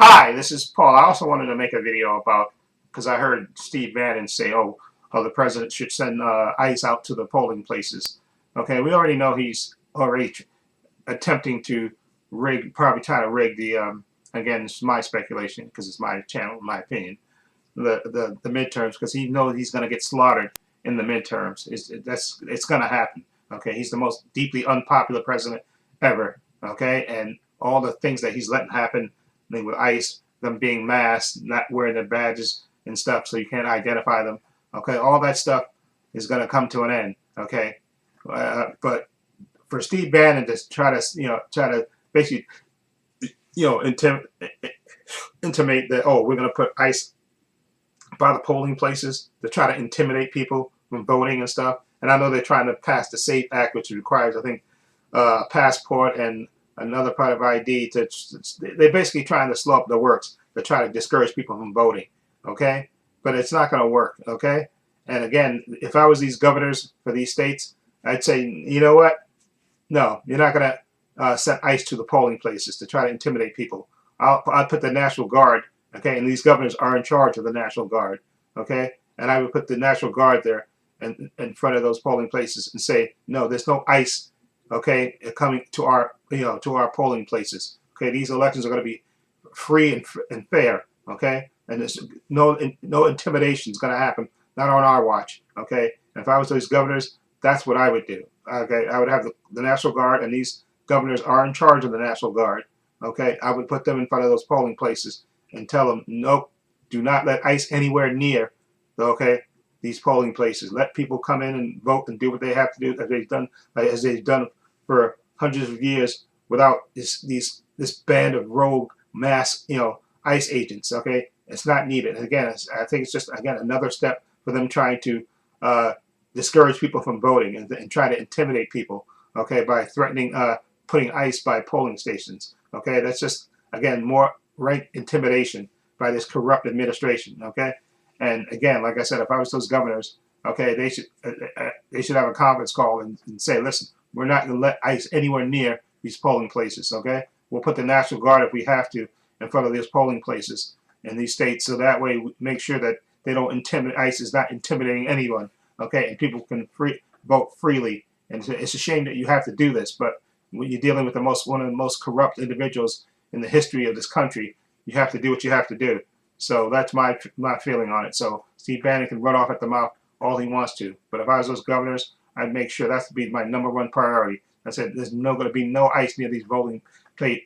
Hi, this is Paul. I also wanted to make a video about, because I heard Steve Bannon say, oh, the president should send ICE out to the polling places. Okay, we already know he's already attempting to rig, probably trying to rig the, again, it's my speculation because it's my channel, my opinion, the midterms, because he knows he's going to get slaughtered in the midterms. It's going to happen. Okay, he's the most deeply unpopular president ever. Okay, and all the things that he's letting happen with ICE, them being masked, not wearing their badges and stuff, so you can't identify them. Okay, all that stuff is going to come to an end. Okay, but for Steve Bannon to try to, try to basically, intimate that, oh, we're going to put ICE by the polling places to try to intimidate people from voting and stuff. And I know they're trying to pass the SAFE Act, which requires, I think, a passport and another part of ID. They're basically trying to slow up the works to try to discourage people from voting. Okay, but it's not going to work. Okay, and again, if I was these governors for these states, I'd say, you know what? No, you're not going to send ICE to the polling places to try to intimidate people. I'll put the National Guard. Okay, and these governors are in charge of the National Guard. Okay, and I would put the National Guard there in front of those polling places and say, no, there's no ICE. Okay, coming to our to our polling places. Okay, these elections are going to be free and fair. Okay, and there's no intimidation is going to happen. Not on our watch. Okay, and if I was those governors, that's what I would do. Okay, I would have the National Guard, and these governors are in charge of the National Guard. Okay, I would put them in front of those polling places and tell them, nope, do not let ICE anywhere near, okay, these polling places. Let people come in and vote and do what they have to do, as they've done for hundreds of years without this band of rogue mass, ICE agents. Okay, it's not needed. And again, I think it's just another step for them trying to discourage people from voting and try to intimidate people. Okay, by threatening putting ICE by polling stations. Okay, that's just again more rank intimidation by this corrupt administration. Okay, and again, like I said, if I was those governors, okay, they should have a conference call and say, listen, we're not going to let ICE anywhere near these polling places. Okay, we'll put the National Guard if we have to in front of these polling places in these states, so that way we make sure that they don't intimidate. ICE is not intimidating anyone. Okay, and people can vote freely. And it's a shame that you have to do this, but when you're dealing with one of the most corrupt individuals in the history of this country, you have to do what you have to do. So that's my feeling on it. So Steve Bannon can run off at the mouth all he wants to, but if I was those governors, I'd make sure that's to be my #1 priority. I said there's going to be no ICE near these voting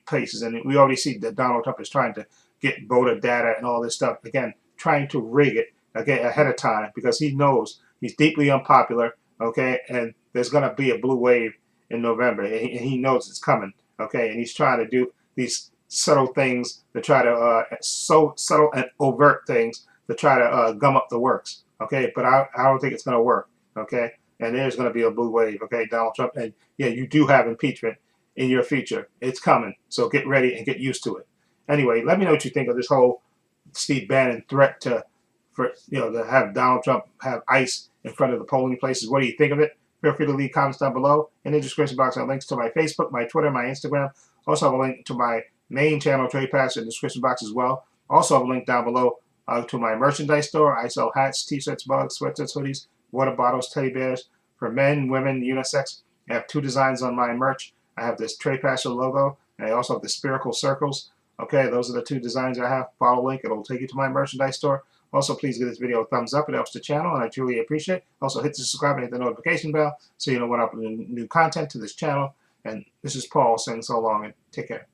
places, and we already see that Donald Trump is trying to get voter data and all this stuff, again, trying to rig it ahead of time, because he knows he's deeply unpopular. Okay, and there's going to be a blue wave in November, and he knows it's coming. Okay, and he's trying to do these subtle things to try to so subtle and overt things to try to gum up the works. Okay, but I don't think it's going to work. Okay, and there's going to be a blue wave. Okay, Donald Trump, and yeah, you do have impeachment in your future. It's coming, so get ready and get used to it. Anyway, let me know what you think of this whole Steve Bannon threat to have Donald Trump have ICE in front of the polling places. What do you think of it? Feel free to leave comments down below. In the description box, I have links to my Facebook, my Twitter, my Instagram. Also have a link to my main channel, Trepacer, in the description box as well. Also have a link down below to my merchandise store. I sell hats, t-shirts, mugs, sweatshirts, hoodies, water bottles, teddy bears for men, women, unisex. I have 2 designs on my merch. I have this Trepacer logo, and I also have the spherical circles. Okay, those are the 2 designs I have. Follow the link. It'll take you to my merchandise store. Also, please give this video a thumbs up. It helps the channel, and I truly appreciate it. Also, hit the subscribe and hit the notification bell so you know when I upload new content to this channel. And this is Paul saying so long, and take care.